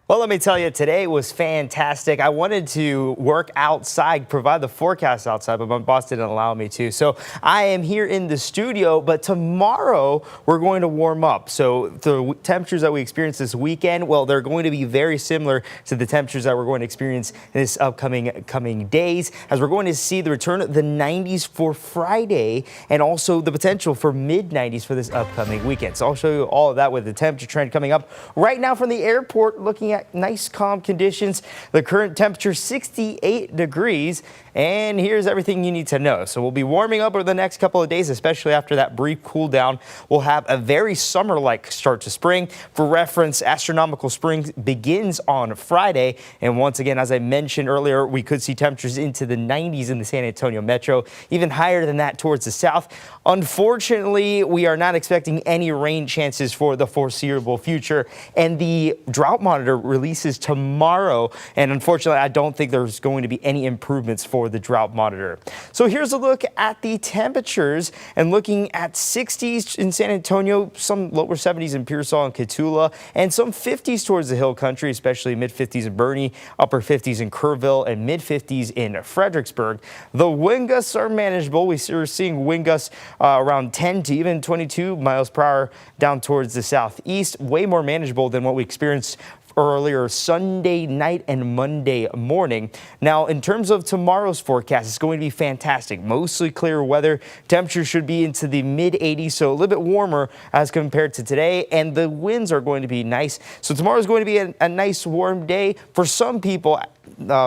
Well, let me tell you, today was fantastic. I wanted to work outside, provide the forecast outside, but my boss didn't allow me to. So I am here in the studio, but tomorrow we're going to warm up. So the temperatures that we experienced this weekend, well, they're going to be very similar to the temperatures that we're going to experience in this coming days, as we're going to see the return of the 90s for Friday and also the potential for mid-90s for this upcoming weekend. So I'll show you all of that with the temperature trend coming up right now from the airport, looking at nice calm conditions. The current temperature 68 degrees, and here's everything you need to know. So we'll be warming up over the next couple of days, especially after that brief cool down. We'll have a very summer-like start to spring. For reference, astronomical spring begins on Friday, and once again, as I mentioned earlier, we could see temperatures into the 90s in the San Antonio metro, even higher than that towards the south. Unfortunately, we are not expecting any rain chances for the foreseeable future, and the drought monitor releases tomorrow, and unfortunately I don't think there's going to be any improvements for the drought monitor. So here's a look at the temperatures, and looking at 60s in San Antonio, some lower 70s in Pearsall and Cotulla, and some 50s towards the hill country, especially mid 50s in Bernie, upper 50s in Kerrville, and mid 50s in Fredericksburg. The wind gusts are manageable. We're seeing wind gusts around 10 to even 22 miles per hour down towards the southeast, way more manageable than what we experienced earlier Sunday night and Monday morning. Now, in terms of tomorrow's forecast, it's going to be fantastic. Mostly clear weather. Temperatures should be into the mid 80s, so a little bit warmer as compared to today, and the winds are going to be nice. So tomorrow is going to be a nice warm day. For some people,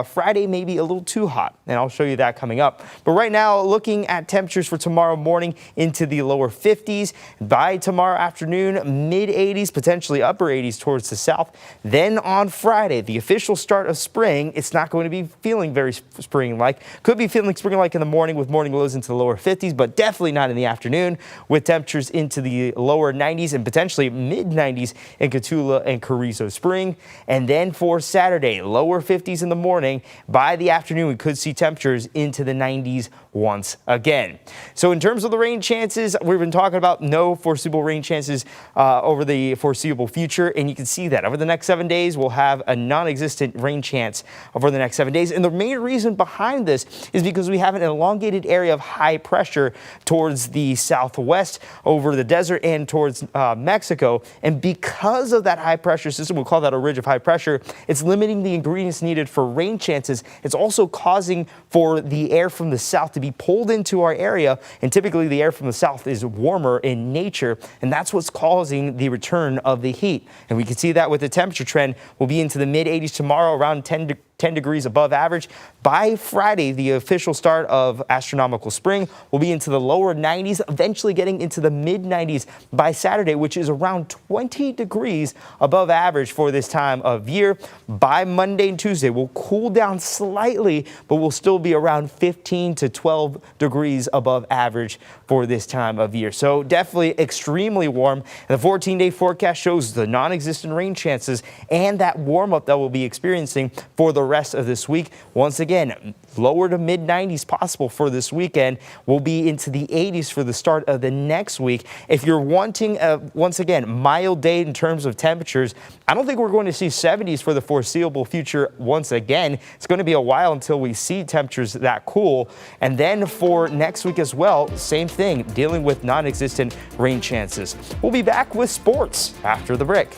Friday may be a little too hot, and I'll show you that coming up. But right now, looking at temperatures for tomorrow morning into the lower 50s. By tomorrow afternoon, mid 80s, potentially upper 80s towards the south. Then on Friday, the official start of spring, it's not going to be feeling very spring-like. Could be feeling spring-like in the morning with morning lows into the lower 50s, but definitely not in the afternoon, with temperatures into the lower 90s and potentially mid 90s in Cotulla and Carrizo Spring. And then for Saturday, lower 50s in the morning. By the afternoon, we could see temperatures into the 90s once again. So in terms of the rain chances, we've been talking about no foreseeable rain chances over the foreseeable future, and you can see that over the next 7 days, we'll have a non-existent rain chance over the next 7 days. And the main reason behind this is because we have an elongated area of high pressure towards the southwest over the desert and towards Mexico. And because of that high pressure system, we'll call that a ridge of high pressure, it's limiting the ingredients needed for rain chances. It's also causing for the air from the south to be pulled into our area, and typically the air from the south is warmer in nature, and that's what's causing the return of the heat. And we can see that with the temperature trend. We'll be into the mid 80s tomorrow, around 10 degrees above average. By Friday, the official start of astronomical spring will be into the lower 90s, eventually getting into the mid 90s by Saturday, which is around 20 degrees above average for this time of year. By Monday and Tuesday, we'll cool down slightly, but we'll still be around 15 to 12 degrees above average for this time of year. So definitely extremely warm. And the 14-day forecast shows the non-existent rain chances and that warm up that we'll be experiencing for the rest of this week. Once again, lower to mid 90s possible for this weekend. We'll be into the 80s for the start of the next week. If you're wanting a, once again, mild day in terms of temperatures, I don't think we're going to see 70s for the foreseeable future once again. It's going to be a while until we see temperatures that cool. And then for next week as well, same thing, dealing with non-existent rain chances. We'll be back with sports after the break.